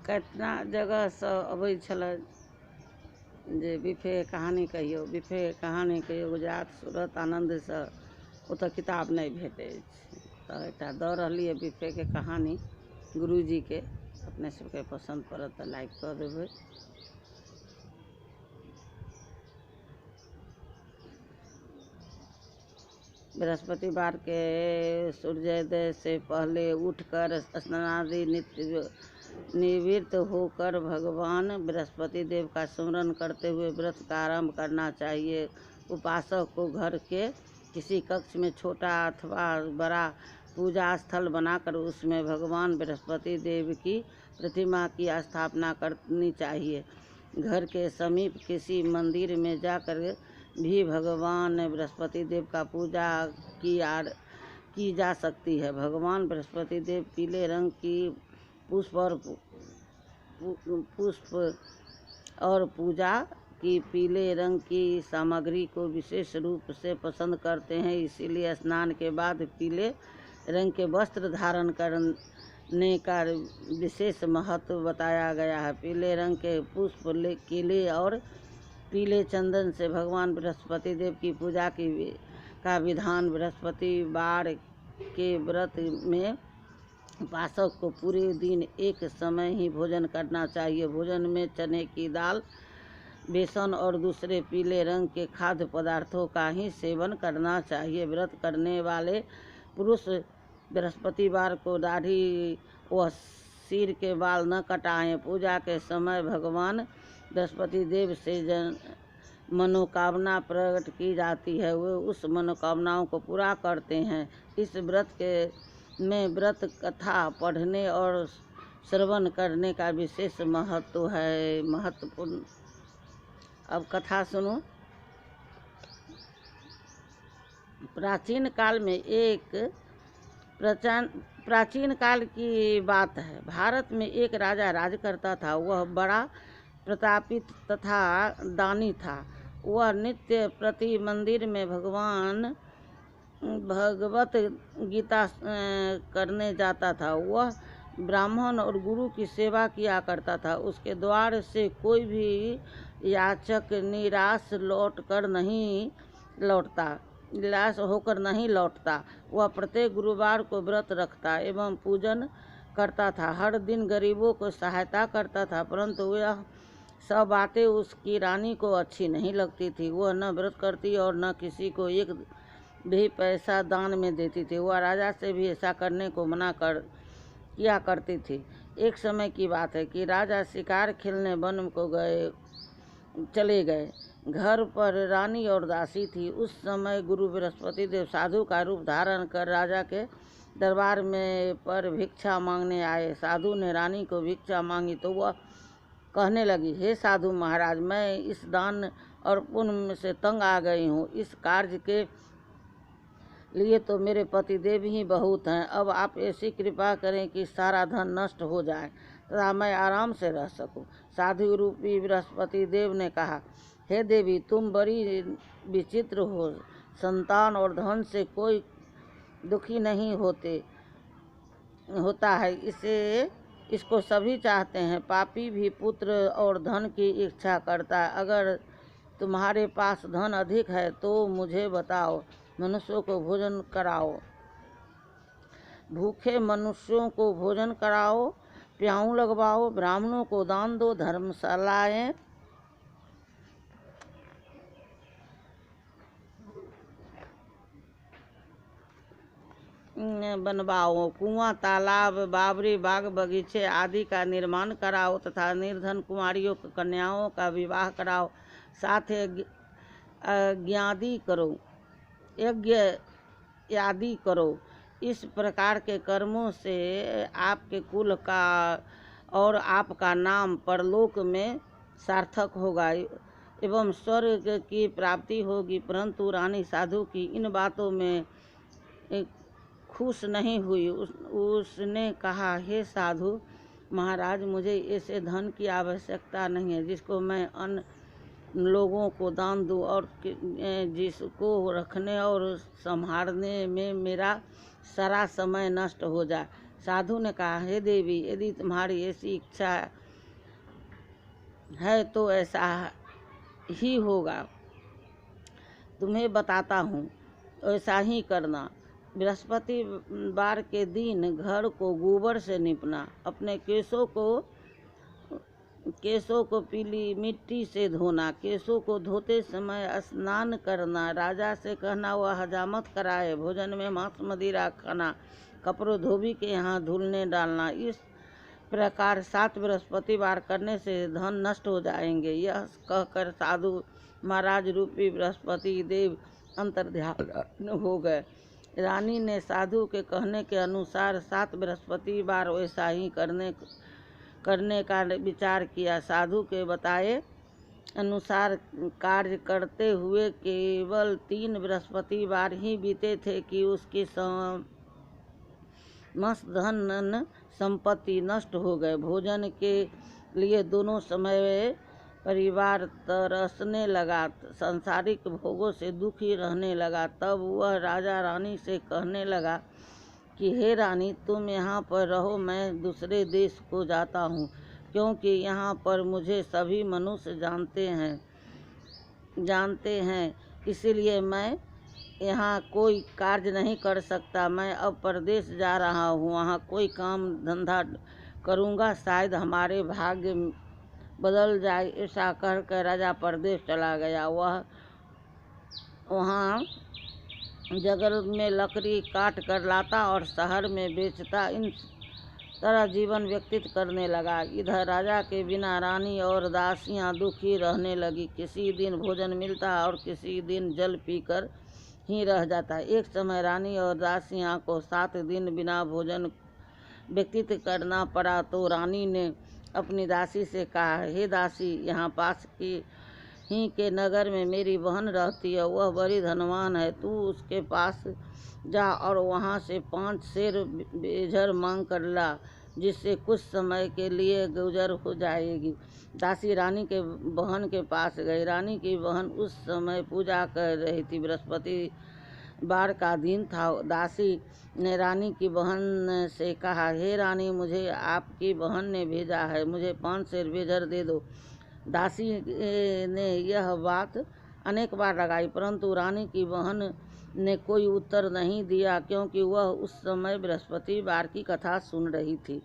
कितना जगह से अबै छलै जे बिफे कहानी कहियो गुजरात सूरत आनन्दसँ ओतऽ किताब नहि भेटै छै, तऽ एकटा दऽ रहलियै बिफेके कहानी गुरुजीके। अपने सबके पसन्द पड़त तऽ लाइक कऽ देबै। बृहस्पतिवार के सूर्योदय से पहले उठकर स्नानादि नित्य निवृत्त होकर भगवान बृहस्पति देव का स्मरण करते हुए व्रत का आरंभ करना चाहिए। उपासक को घर के किसी कक्ष में छोटा अथवा बड़ा पूजा स्थल बनाकर उसमें भगवान बृहस्पति देव की प्रतिमा की स्थापना करनी चाहिए। घर के समीप किसी मंदिर में जाकर भी भगवान बृहस्पति देव का पूजा की जा सकती है। भगवान बृहस्पति देव पीले रंग की पुष्प और पूजा की पीले रंग की सामग्री को विशेष रूप से पसंद करते हैं, इसीलिए स्नान के बाद पीले रंग के वस्त्र धारण करने का विशेष महत्व बताया गया है। पीले रंग के पुष्प, केले और पीले चंदन से भगवान बृहस्पति देव की पूजा का विधान। बृहस्पतिवार के व्रत में उपासक को पूरे दिन एक समय ही भोजन करना चाहिए। भोजन में चने की दाल, बेसन और दूसरे पीले रंग के खाद्य पदार्थों का ही सेवन करना चाहिए। व्रत करने वाले पुरुष बृहस्पतिवार को दाढ़ी व सिर के बाल न कटाएं। पूजा के समय भगवान बृहस्पति देव से मनोकामना प्रकट की जाती है, वे उस मनोकामनाओं को पूरा करते हैं। इस व्रत में व्रत कथा पढ़ने और श्रवण करने का विशेष महत्व है। महत्वपूर्ण। अब कथा सुनो। प्राचीन काल की बात है। भारत में एक राजा राज करता था। वह बड़ा प्रतापित तथा दानी था। वह नित्य प्रति मंदिर में भगवत गीता करने जाता था। वह ब्राह्मण और गुरु की सेवा किया करता था। उसके द्वार से कोई भी याचक निराश होकर नहीं लौटता। वह प्रत्येक गुरुवार को व्रत रखता एवं पूजन करता था। हर दिन गरीबों को सहायता करता था, परंतु यह सब बातें उसकी रानी को अच्छी नहीं लगती थी। वह न व्रत करती और न किसी को एक भी पैसा दान में देती थी। वह राजा से भी ऐसा करने को किया करती थी। एक समय की बात है कि राजा शिकार खेलने वन को चले गए। घर पर रानी और दासी थी। उस समय गुरु बृहस्पति देव साधु का रूप धारण कर राजा के दरबार में पर भिक्षा मांगने आए। साधु ने रानी को भिक्षा मांगी तो वह कहने लगी, हे साधु महाराज, मैं इस दान और पुण्य से तंग आ गई हूँ। इस कार्य के लिए तो मेरे पति देव ही बहुत हैं। अब आप ऐसी कृपा करें कि सारा धन नष्ट हो जाए तथा मैं आराम से रह सकूं। साधु रूपी बृहस्पति देव ने कहा, हे देवी, तुम बड़ी विचित्र हो। संतान और धन से कोई दुखी नहीं होता है, इसको सभी चाहते हैं। पापी भी पुत्र और धन की इच्छा करता है। अगर तुम्हारे पास धन अधिक है तो मुझे बताओ, मनुष्यों को भोजन कराओ। भूखे मनुष्यों को भोजन कराओ, प्याऊ लगवाओ, ब्राह्मणों को दान दो, धर्मशालाएं बनवाओ, कुआं, तालाब, बावड़ी, बाग बगीचे आदि का निर्माण कराओ तथा निर्धन कुमारियों कन्याओं का विवाह कराओ। साथ यज्ञ आदि करो। इस प्रकार के कर्मों से आपके कुल का और आपका नाम परलोक में सार्थक होगा एवं स्वर्ग की प्राप्ति होगी। परंतु रानी साधु की इन बातों में खुश नहीं हुई। उसने कहा, हे साधु महाराज, मुझे ऐसे धन की आवश्यकता नहीं है जिसको मैं अन्य लोगों को दान दूं और जिसको रखने और संभालने में मेरा सारा समय नष्ट हो जाए। साधु ने कहा, हे देवी, यदि तुम्हारी ऐसी इच्छा है तो ऐसा ही होगा। तुम्हें बताता हूँ, ऐसा ही करना। बृहस्पतिवार के दिन घर को गोबर से निपना, अपने केशों को पीली मिट्टी से धोना, केशों को धोते समय स्नान करना, राजा से कहना वह हजामत कराए, भोजन में मांस मदिरा खाना, कपड़ों धोबी के यहाँ धुलने डालना। इस प्रकार 7 बृहस्पतिवार करने से धन नष्ट हो जाएंगे। यह कहकर साधु महाराज रूपी बृहस्पति देव अंतर्ध्यान हो गए। रानी ने साधु के कहने के अनुसार 7 बृहस्पतिवार वैसा ही करने का विचार किया। साधु के बताए अनुसार कार्य करते हुए केवल 3 बृहस्पतिवार ही बीते थे कि उसकी समस्त धन संपत्ति नष्ट हो गए। भोजन के लिए दोनों समय परिवार तरसने लगा, सांसारिक भोगों से दुखी रहने लगा। तब वह राजा रानी से कहने लगा कि हे रानी, तुम यहाँ पर रहो, मैं दूसरे देश को जाता हूँ, क्योंकि यहाँ पर मुझे सभी मनुष्य जानते हैं, इसीलिए मैं यहाँ कोई कार्य नहीं कर सकता। मैं अब परदेश जा रहा हूँ, वहाँ कोई काम धंधा करूँगा, शायद हमारे भाग्य बदल जाए। ऐसा कहकर राजा परदेश चला गया। वह वहाँ जंगल में लकड़ी काट कर लाता और शहर में बेचता, इन तरह जीवन व्यतीत करने लगा। इधर राजा के बिना रानी और दासियां दुखी रहने लगी। किसी दिन भोजन मिलता और किसी दिन जल पीकर ही रह जाता। एक समय रानी और दासियां को 7 दिन बिना भोजन व्यतीत करना पड़ा, तो रानी ने अपनी दासी से कहा, हे दासी, यहाँ पास के नगर में मेरी बहन रहती है, वह बड़ी धनवान है, तू उसके पास जा और वहाँ से 5 सेर बेझर मांग कर ला, जिससे कुछ समय के लिए गुजर हो जाएगी। दासी रानी के बहन के पास गई। रानी की बहन उस समय पूजा कर रही थी, बृहस्पतिवार का दिन था। दासी ने रानी की बहन से कहा, हे रानी, मुझे आपकी बहन ने भेजा है, मुझे 5 सेर बेझर दे दो। दासी ने यह बात अनेक बार लगाई, परंतु रानी की बहन ने कोई उत्तर नहीं दिया, क्योंकि वह उस समय बृहस्पतिवार की कथा सुन रही थी।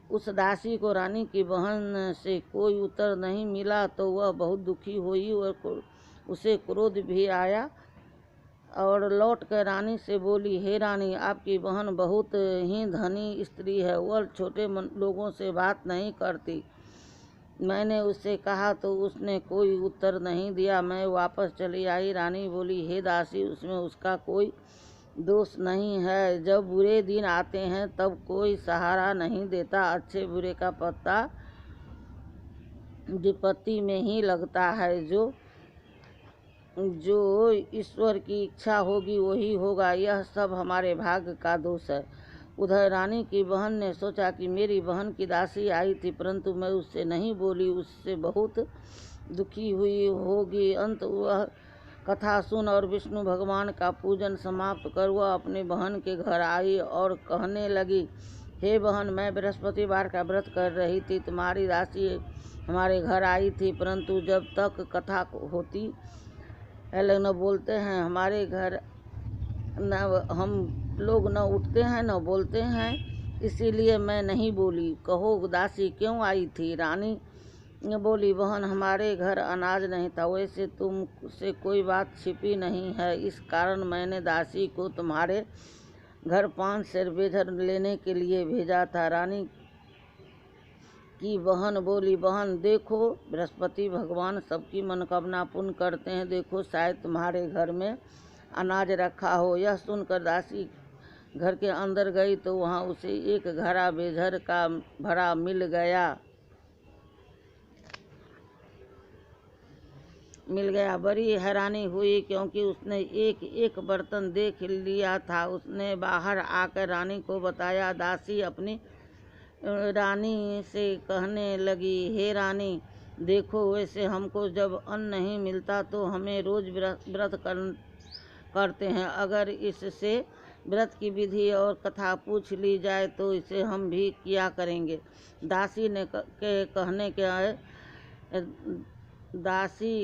उस दासी को रानी की बहन से कोई उत्तर नहीं मिला तो वह बहुत दुखी हुई और उसे क्रोध भी आया और लौट कर रानी से बोली, हे रानी, आपकी बहन बहुत ही धनी स्त्री है, वह छोटे लोगों से बात नहीं करती। मैंने उससे कहा तो उसने कोई उत्तर नहीं दिया, मैं वापस चली आई। रानी बोली, हे दासी, उसमें उसका कोई दोष नहीं है। जब बुरे दिन आते हैं तब कोई सहारा नहीं देता, अच्छे बुरे का पता विपत्ति में ही लगता है। जो ईश्वर की इच्छा होगी वही होगा, यह सब हमारे भाग्य का दोष है। उधर रानी की बहन ने सोचा कि मेरी बहन की दासी आई थी, परंतु मैं उससे नहीं बोली, उससे बहुत दुखी हुई होगी। अंत वह कथा सुन और विष्णु भगवान का पूजन समाप्त कर वह अपनी बहन के घर आई और कहने लगी, हे बहन, मैं बृहस्पतिवार का व्रत कर रही थी, तुम्हारी दासी हमारे घर आई थी, परंतु जब तक कथा होती लोग न बोलते हैं, हमारे घर न हम लोग न उठते हैं न बोलते हैं, इसीलिए मैं नहीं बोली। कहो दासी क्यों आई थी? रानी ने बोली, बहन, हमारे घर अनाज नहीं था, वैसे तुमसे कोई बात छिपी नहीं है, इस कारण मैंने दासी को तुम्हारे घर 5 सेर बेझर लेने के लिए भेजा था। रानी की बहन बोली, बहन देखो, बृहस्पति भगवान सबकी मनोकामना पूर्ण करते हैं, देखो शायद तुम्हारे घर में अनाज रखा हो। यह सुनकर दासी घर के अंदर गई तो वहाँ उसे एक घड़ा बेझर का भरा मिल गया। बड़ी हैरानी हुई, क्योंकि उसने एक एक बर्तन देख लिया था। उसने बाहर आकर रानी को बताया। दासी अपनी रानी से कहने लगी, हे रानी, देखो, वैसे हमको जब अन्न नहीं मिलता तो हमें रोज व्रत करते हैं, अगर इससे व्रत की विधि और कथा पूछ ली जाए तो इसे हम भी किया करेंगे। दासी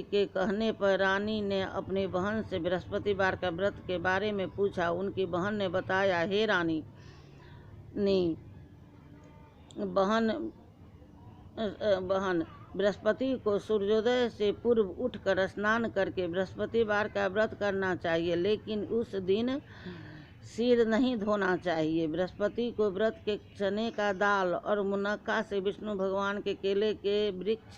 के कहने पर रानी ने अपनी बहन से बृहस्पतिवार का व्रत के बारे में पूछा। उनकी बहन ने बताया, हे रानी, बहन बृहस्पति को सूर्योदय से पूर्व उठकर स्नान करके बृहस्पतिवार का व्रत करना चाहिए, लेकिन उस दिन सिर नहीं धोना चाहिए। बृहस्पति को व्रत के चने का दाल और मुनक्का से विष्णु भगवान के केले के वृक्ष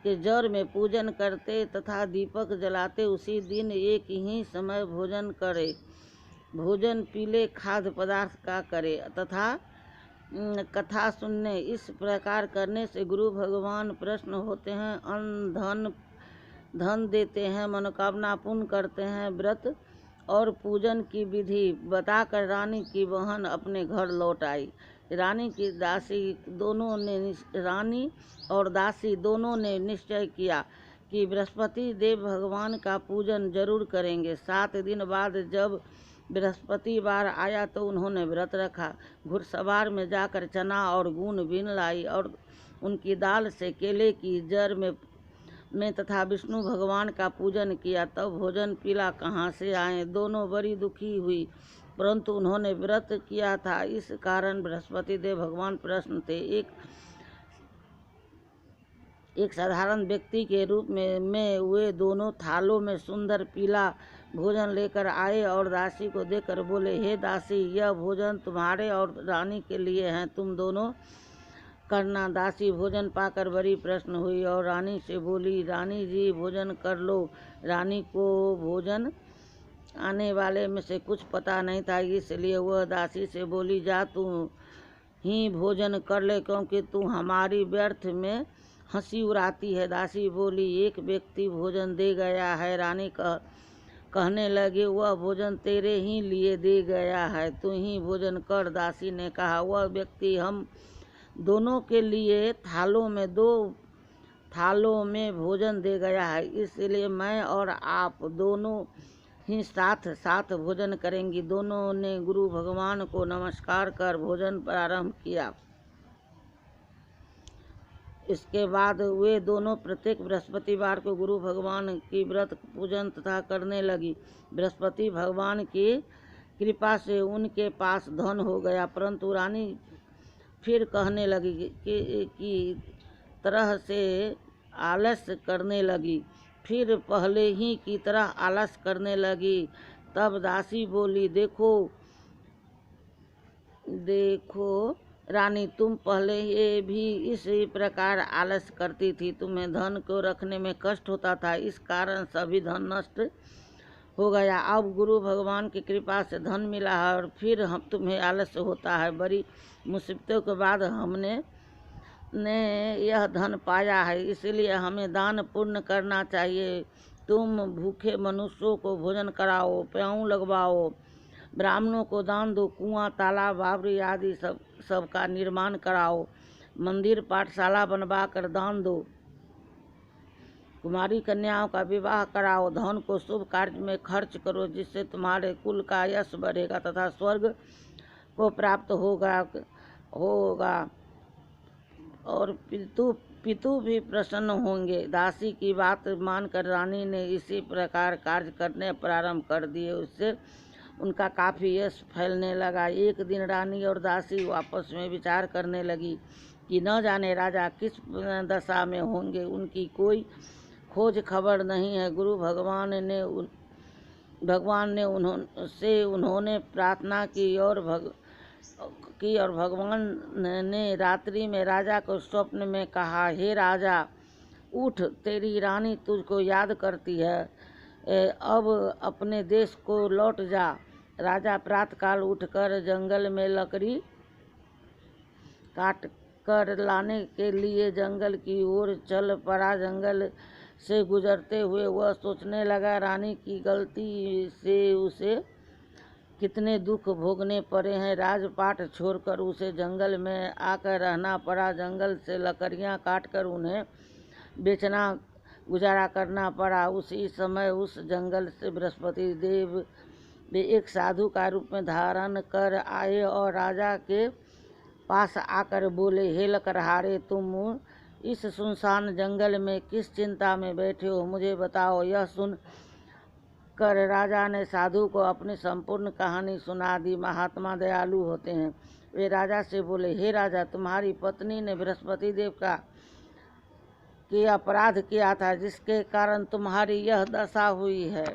के जड़ में पूजन करते तथा दीपक जलाते उसी दिन एक ही समय भोजन करे। भोजन पीले खाद्य पदार्थ का करे तथा कथा सुनने। इस प्रकार करने से गुरु भगवान प्रसन्न होते हैं, अन्न धन देते हैं, मनोकामना पूर्ण करते हैं। व्रत और पूजन की विधि बताकर रानी की बहन अपने घर लौट आई। रानी और दासी दोनों ने निश्चय किया कि बृहस्पति देव भगवान का पूजन जरूर करेंगे। 7 दिन बाद जब बृहस्पतिवार आया तो उन्होंने व्रत रखा। घुड़सवार में जाकर चना और गून बीन लाई और उनकी दाल से केले की जड़ में तथा विष्णु भगवान का पूजन किया। तब भोजन पीला कहाँ से आए। दोनों बड़ी दुखी हुई, परंतु उन्होंने व्रत किया था, इस कारण बृहस्पति देव भगवान प्रसन्न थे। एक साधारण व्यक्ति के रूप में वे दोनों थालों में सुंदर पीला भोजन लेकर आए और दासी को देकर बोले, हे दासी, यह भोजन तुम्हारे और रानी के लिए है, तुम दोनों करना। दासी भोजन पाकर बड़ी प्रसन्न हुई और रानी से बोली, रानी जी, भोजन कर लो। रानी को भोजन आने वाले में से कुछ पता नहीं था, इसलिए वह दासी से बोली, जा तू ही भोजन कर ले, क्योंकि तू हमारी व्यर्थ में हंसी उड़ाती है। दासी बोली, एक व्यक्ति भोजन दे गया है। रानी कहने लगे, वह भोजन तेरे ही लिए दे गया है, तू ही भोजन कर। दासी ने कहा, वह व्यक्ति हम दोनों के लिए दो थालों में भोजन दे गया है, इसलिए मैं और आप दोनों ही साथ भोजन करेंगी। दोनों ने गुरु भगवान को नमस्कार कर भोजन प्रारंभ किया। इसके बाद वे दोनों प्रत्येक बृहस्पतिवार को गुरु भगवान की व्रत पूजन तथा करने लगी। बृहस्पति भगवान की कृपा से उनके पास धन हो गया, परंतु रानी फिर कहने लगी कि तरह से आलस्य करने लगी। फिर पहले ही की तरह आलस्य करने लगी। तब दासी बोली, देखो रानी, तुम पहले भी इसी प्रकार आलस्य करती थी। तुम्हें धन को रखने में कष्ट होता था, इस कारण सभी धन नष्ट हो गया। अब गुरु भगवान की कृपा से धन मिला है और फिर तुम्हें आलस्य होता है। बड़ी मुसीबतों के बाद हमने यह धन पाया है, इसलिए हमें दान पुण्य करना चाहिए। तुम भूखे मनुष्यों को भोजन कराओ, प्याऊ लगवाओ, ब्राह्मणों को दान दो, कुआं, तालाब, बावड़ी आदि सब का निर्माण कराओ, मंदिर पाठशाला बनवा कर दान दो, कुमारी कन्याओं का विवाह कराओ, धन को शुभ कार्य में खर्च करो, जिससे तुम्हारे कुल का यश बढ़ेगा तथा स्वर्ग को प्राप्त होगा और पितु भी प्रसन्न होंगे। दासी की बात मानकर रानी ने इसी प्रकार कार्य करने प्रारंभ कर दिए। उससे उनका काफ़ी यश फैलने लगा। एक दिन रानी और दासी आपस में विचार करने लगी कि न जाने राजा किस दशा में होंगे, उनकी कोई खोज खबर नहीं है। गुरु भगवान ने उन्होंने प्रार्थना की और भगवान ने रात्रि में राजा को स्वप्न में कहा, हे राजा, उठ, तेरी रानी तुझको याद करती है, अब अपने देश को लौट जा। राजा प्रातःकाल उठकर जंगल में लकड़ी काट कर लाने के लिए जंगल की ओर चल पड़ा। जंगल से गुजरते हुए वह सोचने लगा, रानी की गलती से उसे कितने दुख भोगने पड़े हैं। राजपाट छोड़कर उसे जंगल में आकर रहना पड़ा। जंगल से लकड़ियां काटकर उन्हें बेचना, गुजारा करना पड़ा। उसी समय उस जंगल से बृहस्पति देव वे एक साधु का रूप में धारण कर आए और राजा के पास आकर बोले, हे लकड़हारे, तुम इस सुनसान जंगल में किस चिंता में बैठे हो, मुझे बताओ। यह सुन कर राजा ने साधु को अपनी संपूर्ण कहानी सुना दी। महात्मा दयालु होते हैं। वे राजा से बोले, हे राजा, तुम्हारी पत्नी ने बृहस्पति देव का कि अपराध किया था, जिसके कारण तुम्हारी यह दशा हुई है।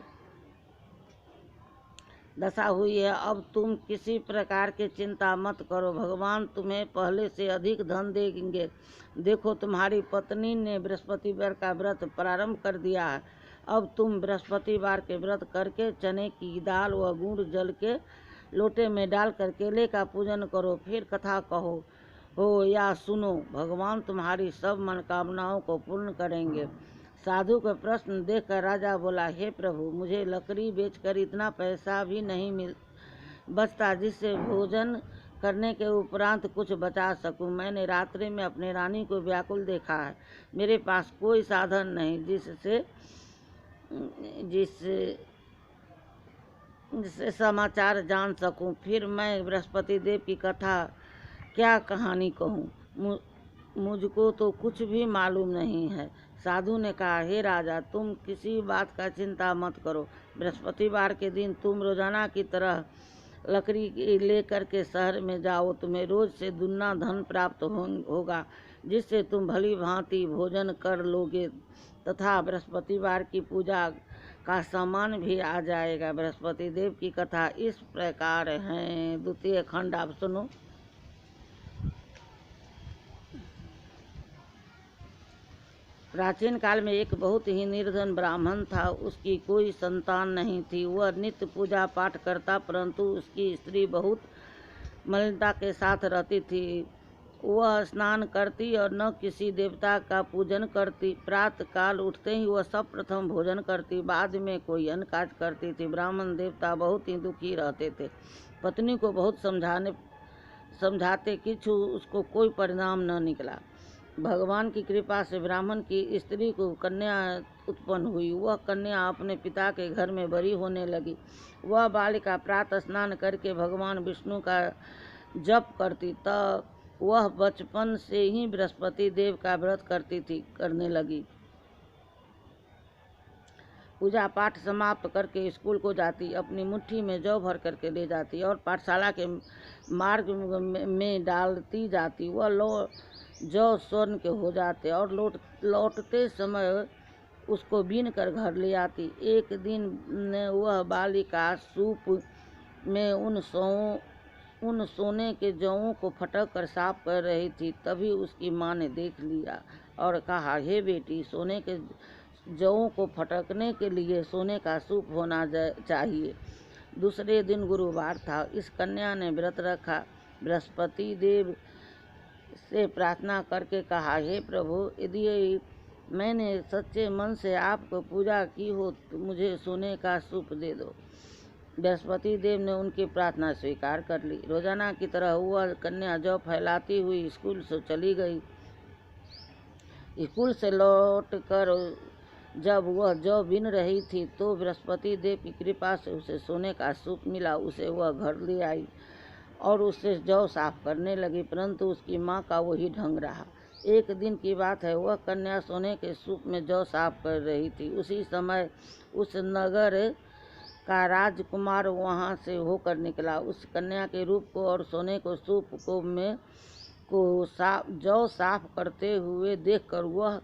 अब तुम किसी प्रकार की चिंता मत करो, भगवान तुम्हें पहले से अधिक धन देंगे। देखो, तुम्हारी पत्नी ने बृहस्पतिवार का व्रत प्रारंभ कर दिया है। अब तुम बृहस्पतिवार के व्रत करके चने की दाल व गुड़ जल के लोटे में डालकर केले का पूजन करो, फिर कथा कहो हो या सुनो, भगवान तुम्हारी सब मनोकामनाओं को पूर्ण करेंगे। साधु का प्रश्न देखकर राजा बोला, हे प्रभु, मुझे लकड़ी बेचकर इतना पैसा भी नहीं बचता जिससे भोजन करने के उपरांत कुछ बचा सकूं। मैंने रात्रि में अपने रानी को व्याकुल देखा है। मेरे पास कोई साधन नहीं जिससे समाचार जान सकूं। फिर मैं बृहस्पति देव की कथा क्या कहानी कहूँ? मुझको तो कुछ भी मालूम नहीं है। साधु ने कहा, हे राजा, तुम किसी बात का चिंता मत करो। बृहस्पतिवार के दिन तुम रोजाना की तरह लकड़ी लेकर के शहर में जाओ। तुम्हें रोज से दुगना धन प्राप्त होगा, जिससे तुम भली भांति भोजन कर लोगे तथा बृहस्पतिवार की पूजा का सामान भी आ जाएगा। बृहस्पति देव की कथा इस प्रकार है। द्वितीय खंड आप सुनो। प्राचीन काल में एक बहुत ही निर्धन ब्राह्मण था। उसकी कोई संतान नहीं थी। वह नित्य पूजा पाठ करता, परंतु उसकी स्त्री बहुत मलिनता के साथ रहती थी। वह स्नान करती और न किसी देवता का पूजन करती। प्रातः काल उठते ही वह सब प्रथम भोजन करती, बाद में कोई अन्य कार्य करती थी। ब्राह्मण देवता बहुत ही दुखी रहते थे। पत्नी को बहुत समझाते किंतु उसको कोई परिणाम न निकला। भगवान की कृपा से ब्राह्मण की स्त्री को कन्या उत्पन्न हुई। वह कन्या अपने पिता के घर में बड़ी होने लगी। वह बालिका प्रातः स्नान करके भगवान विष्णु का जप करती। तब वह बचपन से ही बृहस्पति देव का व्रत करने लगी। पूजा पाठ समाप्त करके स्कूल को जाती, अपनी मुट्ठी में जौ भर करके ले जाती और पाठशाला के मार्ग में डालती जाती। वह जौ स्वर्ण के हो जाते और लौटते समय उसको बीन कर घर ले आती। एक दिन वह बालिका सूप में उन सोने के जौओं को फटक कर साफ कर रही थी। तभी उसकी माँ ने देख लिया और कहा, हे बेटी, सोने के जौओं को फटकने के लिए सोने का सूप होना चाहिए। दूसरे दिन गुरुवार था। इस कन्या ने व्रत रखा। बृहस्पति देव से प्रार्थना करके कहा, हे प्रभु, यदि मैंने सच्चे मन से आपको पूजा की हो तो मुझे सोने का सूप दे दो। बृहस्पति देव ने उनकी प्रार्थना स्वीकार कर ली। रोजाना की तरह वह कन्या जौ फैलाती हुई स्कूल से चली गई। स्कूल से लौटकर जब वह जौ बीन रही थी तो बृहस्पति देव की कृपा से उसे सोने का सूप मिला। उसे वह घर ले आई और उससे जौ साफ करने लगी, परंतु उसकी माँ का वही ढंग रहा। एक दिन की बात है, वह कन्या सोने के सूप में जौ साफ कर रही थी। उसी समय उस नगर का राजकुमार वहां से होकर निकला। उस कन्या के रूप को और सोने को सूप को जौ साफ करते हुए देखकर वह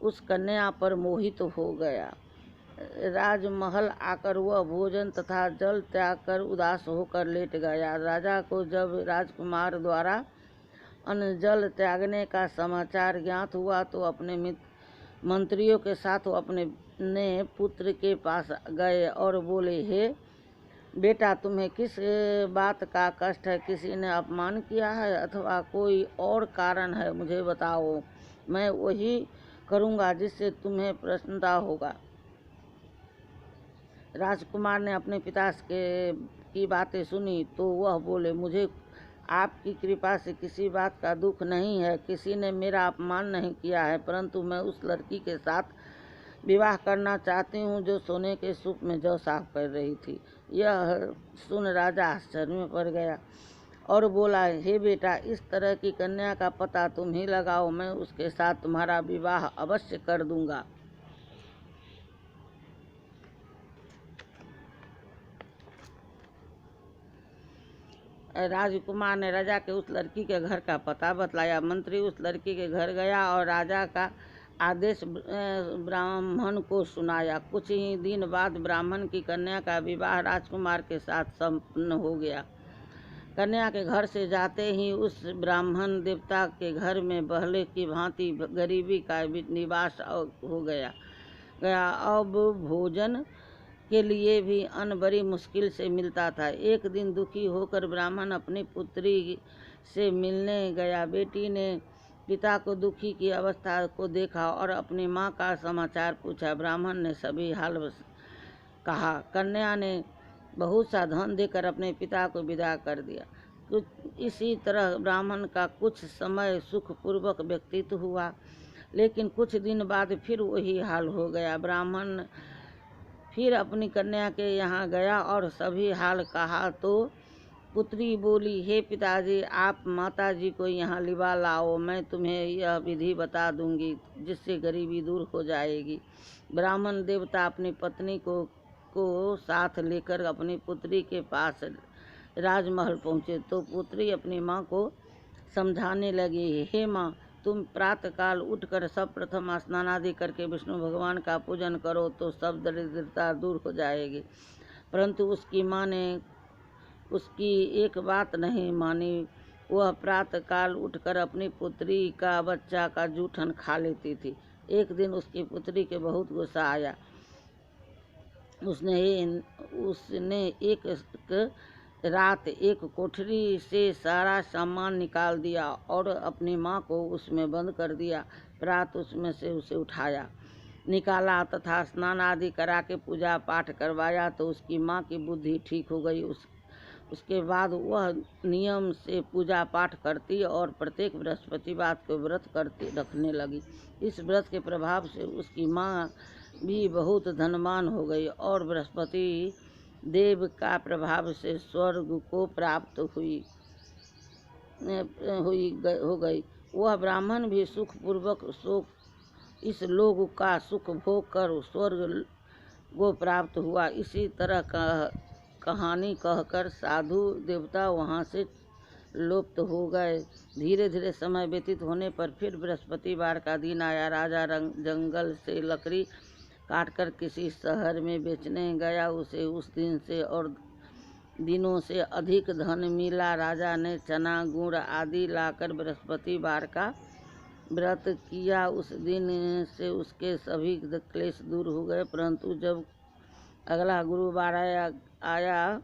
उस कन्या पर मोहित हो गया। राजमहल आकर वह भोजन तथा जल त्याग कर उदास होकर लेट गया। राजा को जब राजकुमार द्वारा अन्न जल त्यागने का समाचार ज्ञात हुआ तो अपने मंत्रियों के साथ वो अपने पुत्र के पास गए और बोले, हे बेटा, तुम्हें किस बात का कष्ट है? किसी ने अपमान किया है अथवा कोई और कारण है? मुझे बताओ, मैं वही करूँगा जिससे तुम्हें प्रसन्नता होगा। राजकुमार ने अपने पिता की बातें सुनी तो वह बोले, मुझे आपकी कृपा से किसी बात का दुख नहीं है। किसी ने मेरा अपमान नहीं किया है, परंतु मैं उस लड़की के साथ विवाह करना चाहती हूँ जो सोने के सूप में जौ साफ कर रही थी। यह सुन राजा आश्चर्य में पड़ गया और बोला, हे बेटा, इस तरह की कन्या का पता तुम ही लगाओ, मैं उसके साथ तुम्हारा विवाह अवश्य कर दूंगा। राजकुमार ने राजा के उस लड़की के घर का पता बतलाया। मंत्री उस लड़की के घर गया और राजा का आदेश ब्राह्मण को सुनाया। कुछ ही दिन बाद ब्राह्मण की कन्या का विवाह राजकुमार के साथ संपन्न हो गया। कन्या के घर से जाते ही उस ब्राह्मण देवता के घर में पहले की भांति गरीबी का निवास हो गया। अब भोजन के लिए भी अन्न बड़ी मुश्किल से मिलता था। एक दिन दुखी होकर ब्राह्मण अपनी पुत्री से मिलने गया। बेटी ने पिता को दुखी की अवस्था को देखा और अपनी माँ का समाचार पूछा। ब्राह्मण ने सभी हाल कहा। कन्या ने बहुत सा धन देकर अपने पिता को विदा कर दिया। इसी तरह ब्राह्मण का कुछ समय सुखपूर्वक व्यतीत हुआ, लेकिन कुछ दिन बाद फिर वही हाल हो गया। ब्राह्मण फिर अपनी कन्या के यहाँ गया और सभी हाल कहा तो पुत्री बोली, हे पिताजी, आप माताजी को यहाँ लिवा लाओ, मैं तुम्हें यह विधि बता दूंगी जिससे गरीबी दूर हो जाएगी। ब्राह्मण देवता अपनी पत्नी को साथ लेकर अपनी पुत्री के पास राजमहल पहुँचे तो पुत्री अपनी माँ को समझाने लगी, हे माँ, तुम प्रातःकाल उठकर सब प्रथम स्नान आदि करके विष्णु भगवान का पूजन करो तो सब दरिद्रता दूर हो जाएगी। परंतु उसकी माँ ने उसकी एक बात नहीं मानी। वह प्रातःकाल उठकर अपनी पुत्री का बच्चा का जूठन खा लेती थी। एक दिन उसकी पुत्री के बहुत गुस्सा आया। उसने एक रात एक कोठरी से सारा सामान निकाल दिया और अपनी माँ को उसमें बंद कर दिया। प्रात उसमें से उसे उठाया, निकाला तथा स्नान आदि करा के पूजा पाठ करवाया तो उसकी माँ की बुद्धि ठीक हो गई। उसके बाद वह नियम से पूजा पाठ करती और प्रत्येक बृहस्पतिवार को व्रत करती रखने लगी। इस व्रत के प्रभाव से उसकी माँ भी बहुत धनवान हो गई और बृहस्पति देव का प्रभाव से स्वर्ग को प्राप्त हो गई। वह ब्राह्मण भी सुखपूर्वक इस लोक का सुख भोग कर स्वर्ग को प्राप्त हुआ। इसी तरह का कहानी कहकर साधु देवता वहाँ से लुप्त हो गए। धीरे धीरे समय व्यतीत होने पर फिर बृहस्पतिवार का दिन आया। राजा जंगल से लकड़ी काटकर किसी शहर में बेचने गया। उसे उस दिन से और दिनों से अधिक धन मिला। राजा ने चना गुड़ आदि लाकर बृहस्पतिवार का व्रत किया। उस दिन से उसके सभी क्लेश दूर हो गए। परंतु जब अगला गुरुवार आया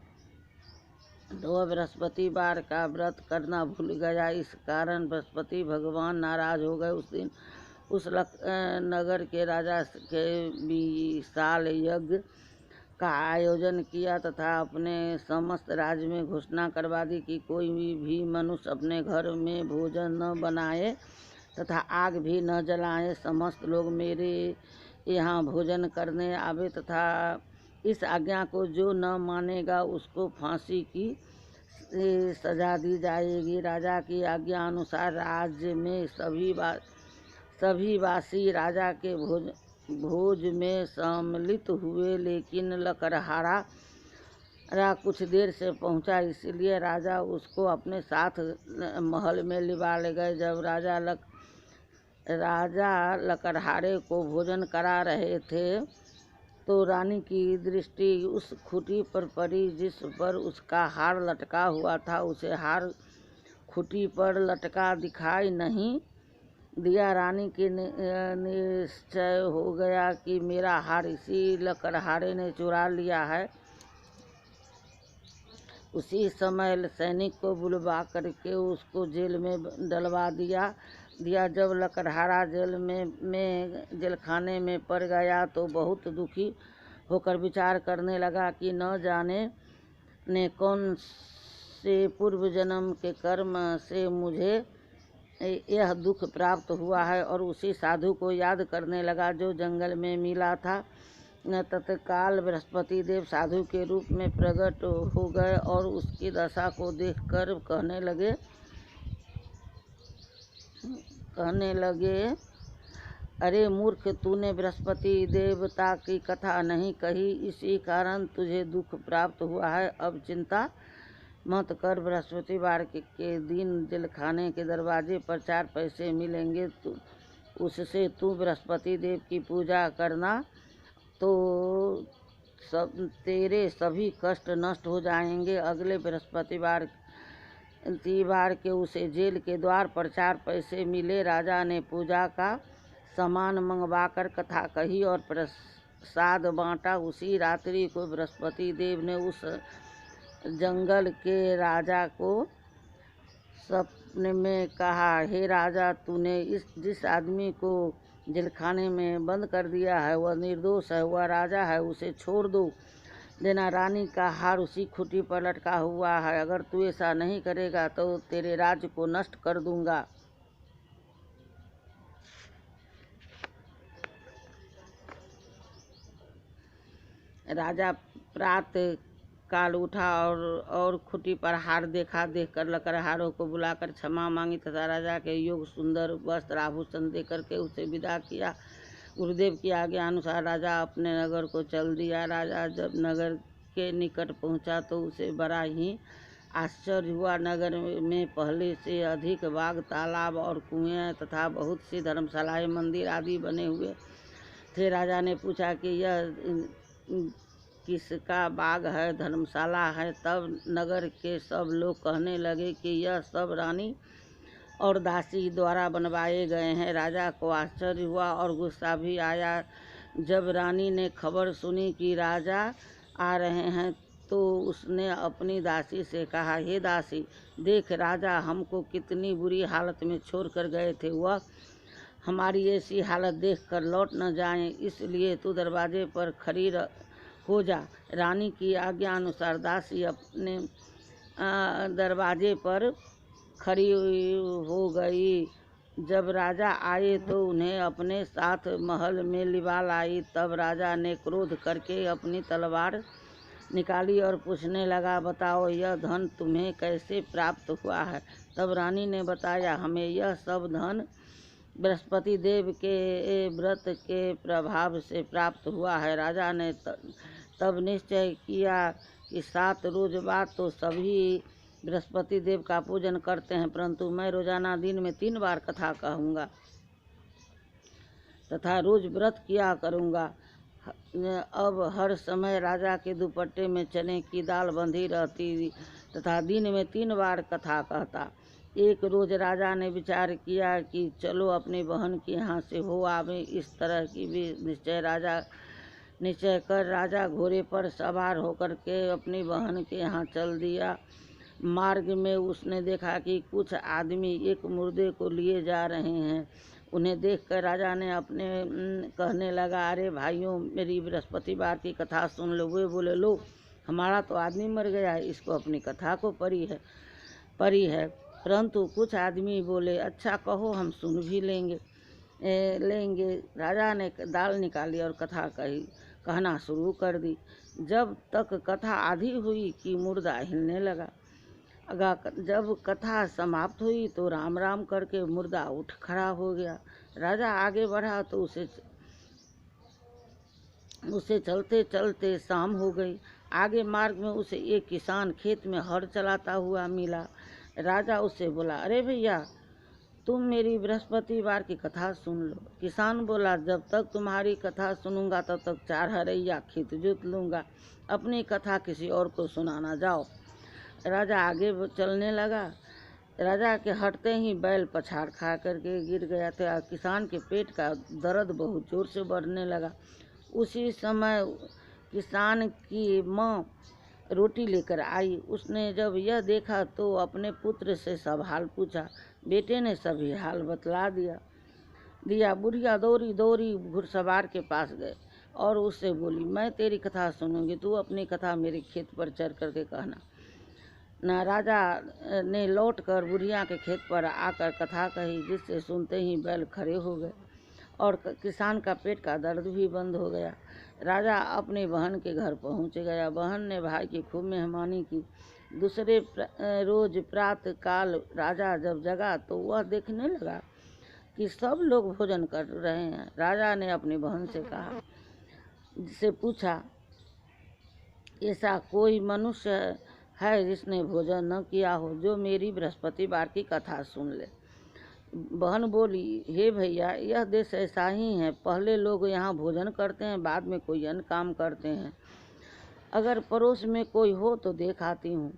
तो वह बृहस्पतिवार का व्रत करना भूल गया। इस कारण बृहस्पति भगवान नाराज हो गए। उस दिन उस नगर के राजा के विशाल यज्ञ का आयोजन किया तथा अपने समस्त राज्य में घोषणा करवा दी कि कोई भी मनुष्य अपने घर में भोजन न बनाए तथा आग भी न जलाए। समस्त लोग मेरे यहाँ भोजन करने आवे तथा इस आज्ञा को जो न मानेगा उसको फांसी की सजा दी जाएगी। राजा की आज्ञा अनुसार राज्य में सभी वासी राजा के भोज में सम्मिलित हुए, लेकिन लकड़हारा कुछ देर से पहुंचा, इसलिए राजा उसको अपने साथ महल में लिवा ले गए। जब राजा लकड़हारे को भोजन करा रहे थे तो रानी की दृष्टि उस खूंटी पर पड़ी जिस पर उसका हार लटका हुआ था। उसे हार खूंटी पर लटका दिखाई नहीं दिया। रानी की निश्चय हो गया कि मेरा हार इसी लकड़हारे ने चुरा लिया है। उसी समय सैनिक को बुलवा करके उसको जेल में डलवा दिया। जब लकड़हारा जेलखाने में पड़ गया तो बहुत दुखी होकर विचार करने लगा कि न जाने ने कौन से पूर्व जन्म के कर्म से मुझे यह दुख प्राप्त हुआ है। और उसी साधु को याद करने लगा जो जंगल में मिला था। तत्काल बृहस्पति देव साधु के रूप में प्रकट हो गए और उसकी दशा को देखकर कहने लगे, अरे मूर्ख, तूने बृहस्पति देवता की कथा नहीं कही, इसी कारण तुझे दुख प्राप्त हुआ है। अब चिंता मत कर, बृहस्पतिवार के दिन जलखाने के दरवाजे पर 4 पैसे मिलेंगे, उससे तू बृहस्पति देव की पूजा करना तो तेरे सभी कष्ट नष्ट हो जाएंगे। अगले बृहस्पतिवार के उसे जेल के द्वार पर 4 पैसे मिले। राजा ने पूजा का सामान मंगवाकर कथा कही और प्रसाद बांटा। उसी रात्रि को बृहस्पति देव ने उस जंगल के राजा को सपने में कहा, हे राजा, तूने जिस आदमी को जेलखाने में बंद कर दिया है वह निर्दोष है, वह राजा है, उसे छोड़ दो देना। रानी का हार उसी खूंटी पर लटका हुआ है, अगर तू ऐसा नहीं करेगा तो तेरे राज्य को नष्ट कर दूंगा। राजा प्रातः काल उठा और खूंटी पर हार देखा। देखकर लकड़हारों को बुलाकर क्षमा मांगी तथा राजा के योग्य सुंदर वस्त्र आभूषण देकर के उसे विदा किया। गुरुदेव की आज्ञा अनुसार राजा अपने नगर को चल दिया। राजा जब नगर के निकट पहुंचा तो उसे बड़ा ही आश्चर्य हुआ। नगर में पहले से अधिक बाग, तालाब और कुएं तथा बहुत सी धर्मशालाएं, मंदिर आदि बने हुए थे। राजा ने पूछा कि यह किसका बाग है, धर्मशाला है? तब नगर के सब लोग कहने लगे कि यह सब रानी और दासी द्वारा बनवाए गए हैं। राजा को आश्चर्य हुआ और गुस्सा भी आया। जब रानी ने खबर सुनी कि राजा आ रहे हैं तो उसने अपनी दासी से कहा, हे दासी, देख, राजा हमको कितनी बुरी हालत में छोड़ कर गए थे, वह हमारी ऐसी हालत देखकर लौट न जाएं, इसलिए तू दरवाजे पर खड़ी हो जा। रानी की आज्ञा अनुसार दासी अपने दरवाजे पर खड़ी हो गई। जब राजा आए तो उन्हें अपने साथ महल में लिवा लाई। तब राजा ने क्रोध करके अपनी तलवार निकाली और पूछने लगा, बताओ, यह धन तुम्हें कैसे प्राप्त हुआ है? तब रानी ने बताया, हमें यह सब धन बृहस्पति देव के व्रत के प्रभाव से प्राप्त हुआ है। राजा ने तब निश्चय किया कि 7 रोज बाद तो सभी बृहस्पति देव का पूजन करते हैं, परंतु मैं रोजाना दिन में 3 बार कथा कहूँगा तथा रोज व्रत किया करूँगा। अब हर समय राजा के दुपट्टे में चने की दाल बंधी रहती तथा दिन में 3 बार कथा कहता। एक रोज राजा ने विचार किया कि चलो अपनी बहन के यहाँ से हो आवे। इस तरह की भी निश्चय कर राजा घोड़े पर सवार होकर के अपनी बहन के यहाँ चल दिया। मार्ग में उसने देखा कि कुछ आदमी एक मुर्दे को लिए जा रहे हैं। उन्हें देखकर राजा ने अपने कहने लगा, अरे भाइयों, मेरी बृहस्पतिवार की कथा सुन लो। वे बोले, लो, हमारा तो आदमी मर गया है, इसको अपनी कथा को परी है। परंतु कुछ आदमी बोले, अच्छा कहो, हम सुन भी लेंगे। राजा ने दाल निकाली और कथा कहना शुरू कर दी। जब तक कथा आधी हुई कि मुर्दा हिलने लगा। जब कथा समाप्त हुई तो राम राम करके मुर्दा उठ खड़ा हो गया। राजा आगे बढ़ा तो उसे चलते चलते शाम हो गई। आगे मार्ग में उसे एक किसान खेत में हल चलाता हुआ मिला। राजा उससे बोला, अरे भैया, तुम मेरी बृहस्पतिवार की कथा सुन लो। किसान बोला, जब तक तुम्हारी कथा सुनूंगा तब तक 4 हरैया खेत जोत लूँगा, अपनी कथा किसी और को सुनाना, जाओ। राजा आगे चलने लगा। राजा के हटते ही बैल पछाड़ खा करके गिर गया था। किसान के पेट का दर्द बहुत जोर से बढ़ने लगा। उसी समय किसान की माँ रोटी लेकर आई। उसने जब यह देखा तो अपने पुत्र से सब हाल पूछा। बेटे ने सभी हाल बतला दिया। बुढ़िया दौड़ी घुड़सवार के पास गए और उससे बोली, मैं तेरी कथा सुनूंगी, तू अपनी कथा मेरे खेत पर चढ़ करके कहना। न राजा ने लौटकर बुढ़िया के खेत पर आकर कथा कही, जिससे सुनते ही बैल खड़े हो गए और किसान का पेट का दर्द भी बंद हो गया। राजा अपनी बहन के घर पहुंच गया। बहन ने भाई की खूब मेहमानी की। दूसरे रोज प्रातः काल राजा जब जगा तो वह देखने लगा कि सब लोग भोजन कर रहे हैं। राजा ने अपनी बहन से कहा, से पूछा, ऐसा कोई मनुष्य है जिसने भोजन न किया हो, जो मेरी बृहस्पतिवार की कथा सुन ले। बहन बोली, हे भैया, यह देश ऐसा ही है। पहले लोग यहाँ भोजन करते हैं, बाद में कोई अन्य काम करते हैं। अगर पड़ोस में कोई हो तो देख आती हूँ।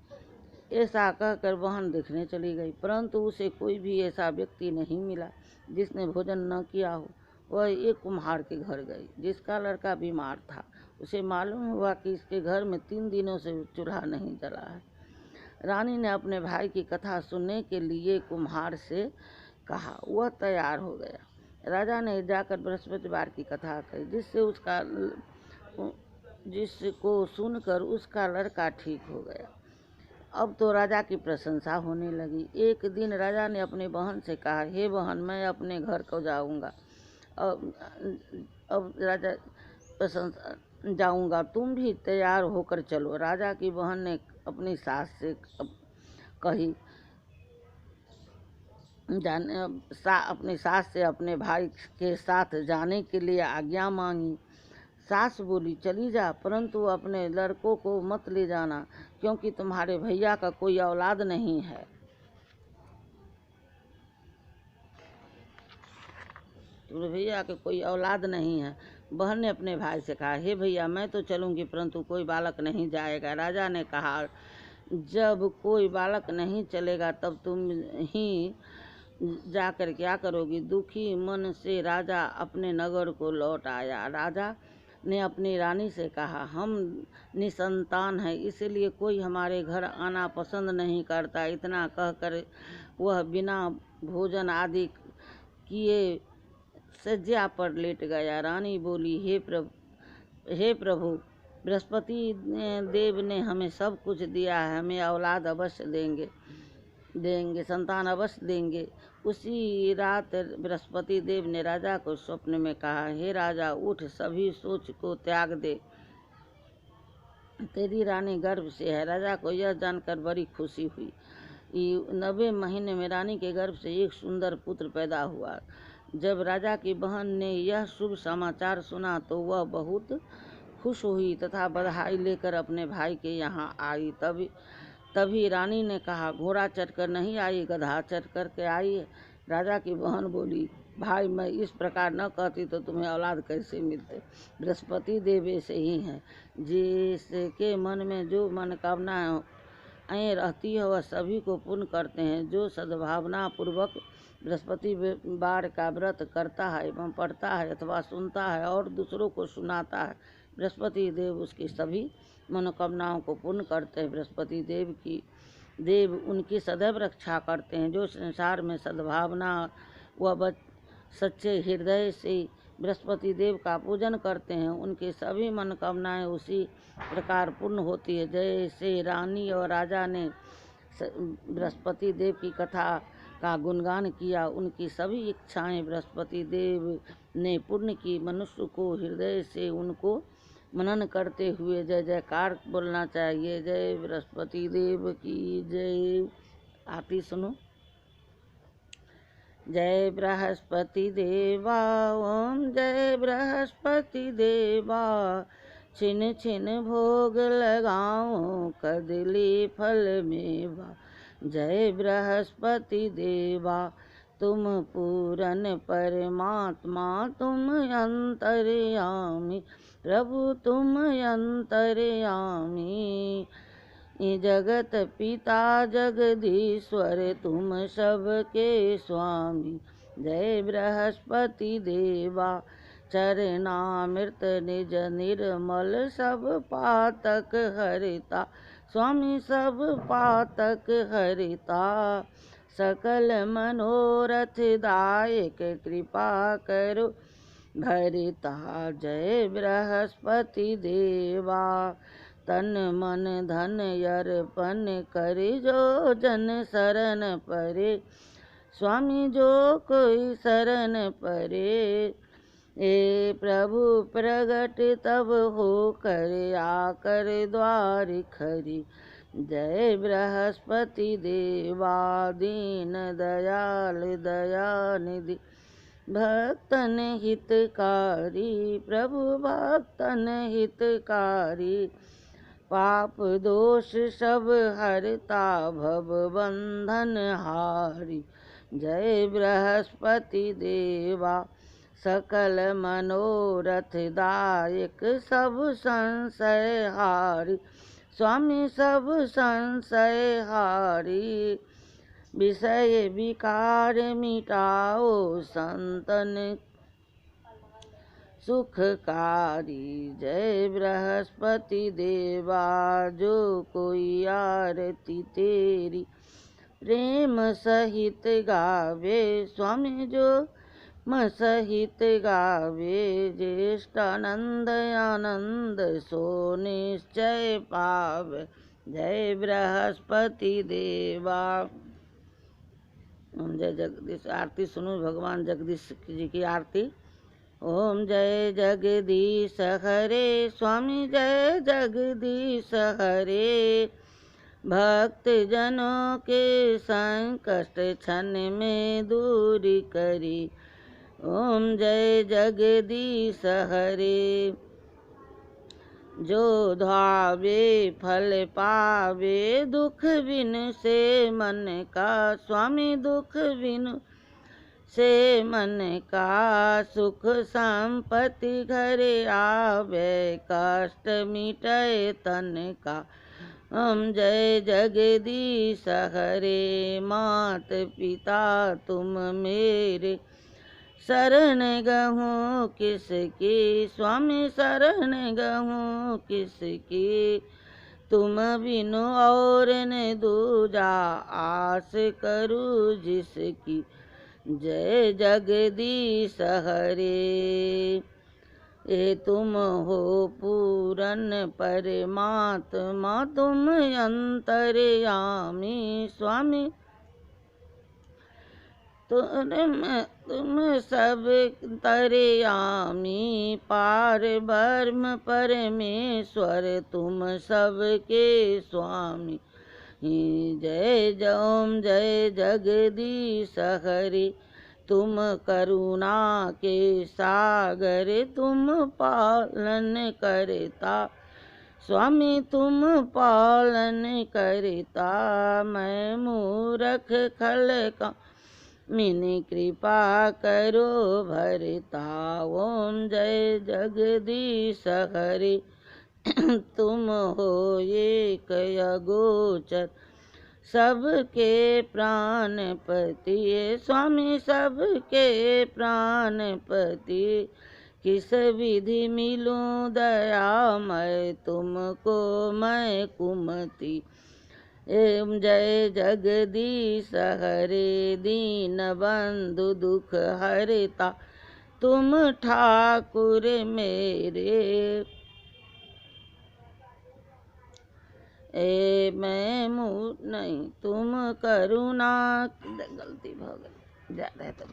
ऐसा कहकर बहन देखने चली गई, परंतु उसे कोई भी ऐसा व्यक्ति नहीं मिला जिसने भोजन न किया हो। वह एक कुम्हार के घर गई, जिसका लड़का बीमार था। उसे मालूम हुआ कि इसके घर में 3 दिनों से चूल्हा नहीं जला है। रानी ने अपने भाई की कथा सुनने के लिए कुम्हार से कहा। वह तैयार हो गया। राजा ने जाकर बृहस्पतिवार की कथा कही, जिसको सुनकर उसका लड़का ठीक हो गया। अब तो राजा की प्रशंसा होने लगी। एक दिन राजा ने अपनी बहन से कहा, हे बहन, मैं अपने घर को जाऊंगा। अब राजा प्रशंसा जाऊंगा, तुम भी तैयार होकर चलो। राजा की बहन ने अपनी सास से कही, अपनी सास से अपने भाई के साथ जाने के लिए आज्ञा मांगी। सास बोली, चली जा, परंतु अपने लड़कों को मत ले जाना, क्योंकि तुम्हारे भैया का कोई औलाद नहीं है। तुम्हारे भैया के कोई औलाद नहीं है। बहन ने अपने भाई से कहा, हे भैया, मैं तो चलूंगी, परंतु कोई बालक नहीं जाएगा। राजा ने कहा, जब कोई बालक नहीं चलेगा तब तुम ही जाकर क्या करोगी। दुखी मन से राजा अपने नगर को लौट आया। राजा ने अपनी रानी से कहा, हम निसंतान हैं, इसलिए कोई हमारे घर आना पसंद नहीं करता। इतना कहकर वह बिना भोजन आदि किए सज्जा पर लेट गया। रानी बोली, हे प्रभु, बृहस्पति देव ने हमें सब कुछ दिया है, हमें औलाद अवश्य देंगे, संतान अवश्य देंगे। उसी रात बृहस्पति देव ने राजा को स्वप्न में कहा, हे राजा, उठ, सभी सोच को त्याग दे, तेरी रानी गर्भ से है। राजा को यह जानकर बड़ी खुशी हुई। 90 महीने में रानी के गर्भ से एक सुंदर पुत्र पैदा हुआ। जब राजा की बहन ने यह शुभ समाचार सुना तो वह बहुत खुश हुई तथा बधाई लेकर अपने भाई के यहाँ आई। तभी रानी ने कहा, घोड़ा चढ़कर नहीं आई, गधा चढ़ कर के आई है। राजा की बहन बोली, भाई, मैं इस प्रकार न कहती तो तुम्हें औलाद कैसे मिलते। बृहस्पति देव ऐसे ही हैं, जिसके मन में जो मनोकामनाएं रहती है वह सभी को पूर्ण करते हैं। जो सद्भावना पूर्वक बृहस्पतिवार का व्रत करता है एवं पढ़ता है अथवा सुनता है और दूसरों को सुनाता है, बृहस्पति देव उसकी सभी मनोकामनाओं को पूर्ण करते हैं। बृहस्पति देव उनकी सदैव रक्षा करते हैं। जो संसार में सद्भावना व सच्चे हृदय से बृहस्पति देव का पूजन करते हैं, उनकी सभी मनोकामनाएं उसी प्रकार पूर्ण होती है। जैसे रानी और राजा ने बृहस्पति देव की कथा का गुणगान किया, उनकी सभी इच्छाएं बृहस्पति देव ने पूर्ण की। मनुष्य को हृदय से उनको मनन करते हुए जय जयकार बोलना चाहिए। जय बृहस्पति देव की जय। आती सुनो। जय बृहस्पति देवा, ओम जय बृहस्पति देवा, छिन छिन भोग लगाओ, कदली फल मेवा। जय बृहस्पति देवा, तुम पूरन परमात्मा, तुम अंतर्यामी, प्रभु तुम अंतर्यामी। जगत पिता जगदीश्वर, तुम सबके स्वामी। जय बृहस्पति देवा, चरणामृत निज निर्मल, सब पातक हरिता, स्वामी सब पातक हरिता। सकल मनोरथ दायक, कृपा करो भरिता। जय बृहस्पति देवा, तन मन धन अर्पण करे जो जन शरण परे। स्वामी जो कोई शरण परे, ए प्रभु प्रगट तब हो कर आकर द्वार खरी। जय बृहस्पति देवा दीन दयाल दयानिधि, भक्तन हितकारी प्रभु भक्तन हितकारी। पाप दोष सब हरता भव बंधन हारी। जय बृहस्पति देवा सकल मनोरथ दायक, सब संशय हारी। स्वामी सब संशय हारी। विषय विकार मिटाओ संतन सुखकारी। जय बृहस्पति देवा जो कोई आरती तेरी प्रेम सहित गावे। स्वामी जो सहित गावे, ज्येष्ठानंद आनंद सो निश्चय पावे। जय बृहस्पति देवा। ओम जय जगदीश। आरती सुनो भगवान जगदीश जी की आरती। ओम जय जगदीश हरे, स्वामी जय जगदीश हरे। भक्त जनों के संकट क्षण में दूर करी। ओम जय जगदीश हरे। जो धावे फल पावे, दुख बिन से मन का। स्वामी दुख बिन से मन का, सुख संपत्ति घर आवे। कष्ट मिटे तन का। ओम जय जगदीश हरे। मात पिता तुम मेरे, शरण गहूँ किसकी। स्वामी शरण गहूँ किसकी। तुम बिनु और न दूजा, आस करूँ जिसकी। जय जगदीश हरे। ए तुम हो पूरन परमात्मा, तुम अंतर्यामी। स्वामी तुम सब अंतर्यामी। पार ब्रह्म परमेश्वर तुम सबके स्वामी। जय ओम जय जगदीश हरे। तुम करुणा के सागर, तुम पालन करता। स्वामी तुम पालन करता। मैं मूर्ख खल का मिनी कृपा करो भरता। ओम जय जगदीश हरे। तुम हो एक अगोचर, सबके प्राणपति। स्वामी सबके प्राणपति। किस विधि मिलूं दया मैं तुमको मैं कुमति। एम जय जगदीश हरे। दीन बंधु दुख हरता, तुम ठाकुर मेरे। ए मैं नहीं तुम करुणा। गलती हो गई, ज्यादा है तो